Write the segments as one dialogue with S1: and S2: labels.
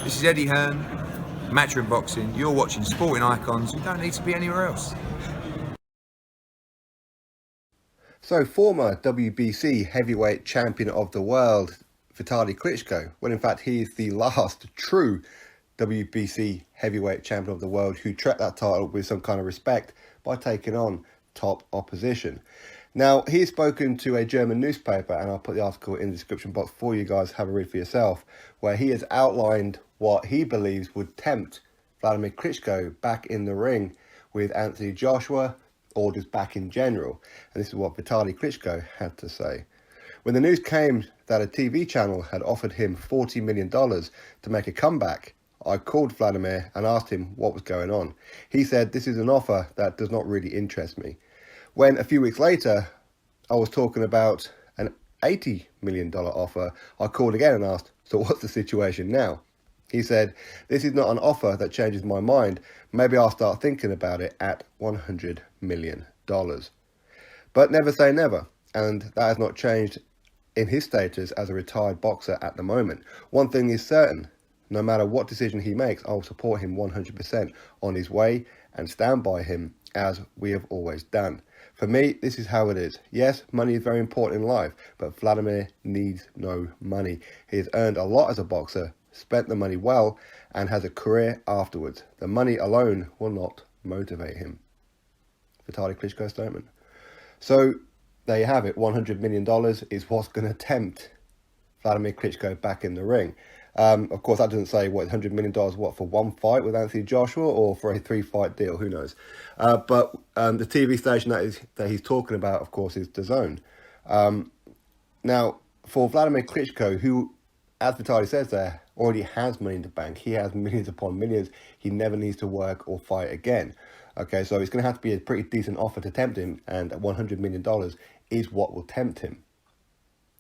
S1: This is Eddie Hearn, Matchroom Boxing. You're watching Sporting Icons. You don't need to be anywhere else.
S2: So, former WBC heavyweight champion of the world, Vitali Klitschko, when in fact he is the last true WBC heavyweight champion of the world who treated that title with some kind of respect by taking on top opposition. Now, he's spoken to a German newspaper, and I'll put the article in the description box for you guys, have a read for yourself, where he has outlined what he believes would tempt Vladimir Klitschko back in the ring with Anthony Joshua, or just back in general. And this is what Vitali Klitschko had to say. When the news came that a TV channel had offered him $40 million to make a comeback, I called Vladimir and asked him what was going on. He said, "This is an offer that does not really interest me." When a few weeks later, I was talking about an $80 million offer, I called again and asked, "So what's the situation now?" He said, "This is not an offer that changes my mind. Maybe I'll start thinking about it at $100 million. But never say never, and that has not changed in his status as a retired boxer at the moment. One thing is certain, no matter what decision he makes, I'll support him 100% on his way and stand by him as we have always done. For me, this is how it is. Yes, money is very important in life, but Vladimir needs no money. He has earned a lot as a boxer, spent the money well, and has a career afterwards. The money alone will not motivate him." Vitali Klitschko's statement. So there you have it. $100 million is what's going to tempt Vladimir Klitschko back in the ring. Of course, that doesn't say what $100 million what for one fight with Anthony Joshua or for a 3-fight deal. Who knows? But the TV station that he's talking about, of course, is DAZN. Now, for Vladimir Klitschko, who, as Vitali says there, already has money in the bank. He has millions upon millions. He never needs to work or fight again. Okay, so it's going to have to be a pretty decent offer to tempt him, and $100 million is what will tempt him.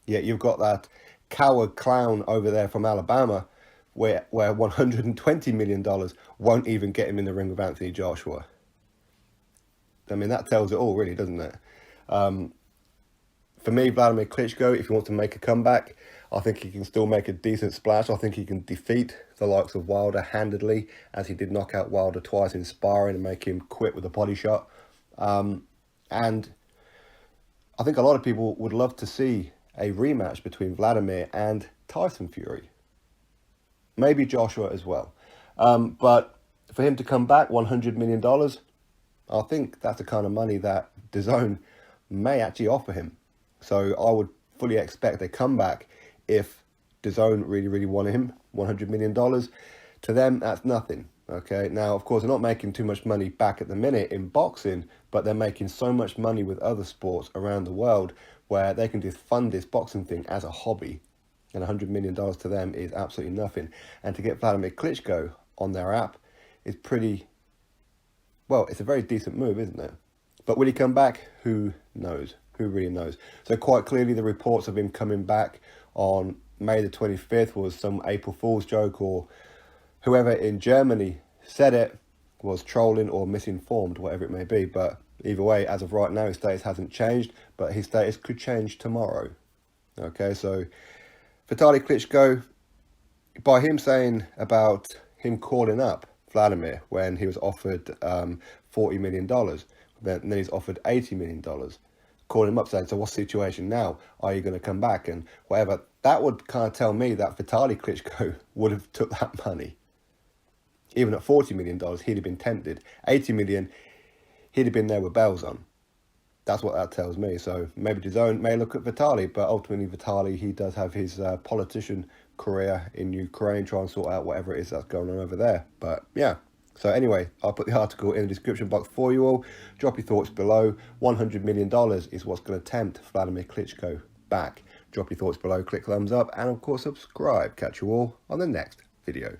S2: Yet you've got that coward clown over there from Alabama where $120 million won't even get him in the ring with Anthony Joshua. I mean, that tells it all, really, doesn't it? For me, Vladimir Klitschko, if he wants to make a comeback, I think he can still make a decent splash. I think he can defeat the likes of Wilder handedly, as he did knock out Wilder twice in sparring and make him quit with a body shot. And I think a lot of people would love to see a rematch between Vladimir and Tyson Fury. Maybe Joshua as well. But for him to come back, $100 million, I think that's the kind of money that DAZN may actually offer him. So I would fully expect a comeback if DAZN really wanted him. $100 million. To them, that's nothing. Okay, now, of course, they're not making too much money back at the minute in boxing, but they're making so much money with other sports around the world where they can just fund this boxing thing as a hobby. And $100 million to them is absolutely nothing. And to get Vladimir Klitschko on their app is pretty, well, it's a very decent move, isn't it? But will he come back? Who knows? Who really knows? So quite clearly the reports of him coming back on May the 25th was some April Fool's joke, or whoever in Germany said it was trolling or misinformed, whatever it may be. But either way, as of right now, his status hasn't changed, but his status could change tomorrow. Okay, so Vitali Klitschko, by him saying about him calling up Vladimir when he was offered $40 million, then he's offered $80 million, calling him up saying, "So what's the situation now? Are you going to come back?" And whatever, that would kind of tell me that Vitali Klitschko would have took that money. Even at $40 million, he'd have been tempted. $80 million, he'd have been there with bells on. That's what that tells me. So maybe DAZN may look at Vitali, but ultimately Vitali, he does have his politician career in Ukraine, try and sort out whatever it is that's going on over there. But yeah. So anyway, I'll put the article in the description box for you all. Drop your thoughts below. $100 million is what's going to tempt Vladimir Klitschko back. Drop your thoughts below, click thumbs up, and of course subscribe. Catch you all on the next video.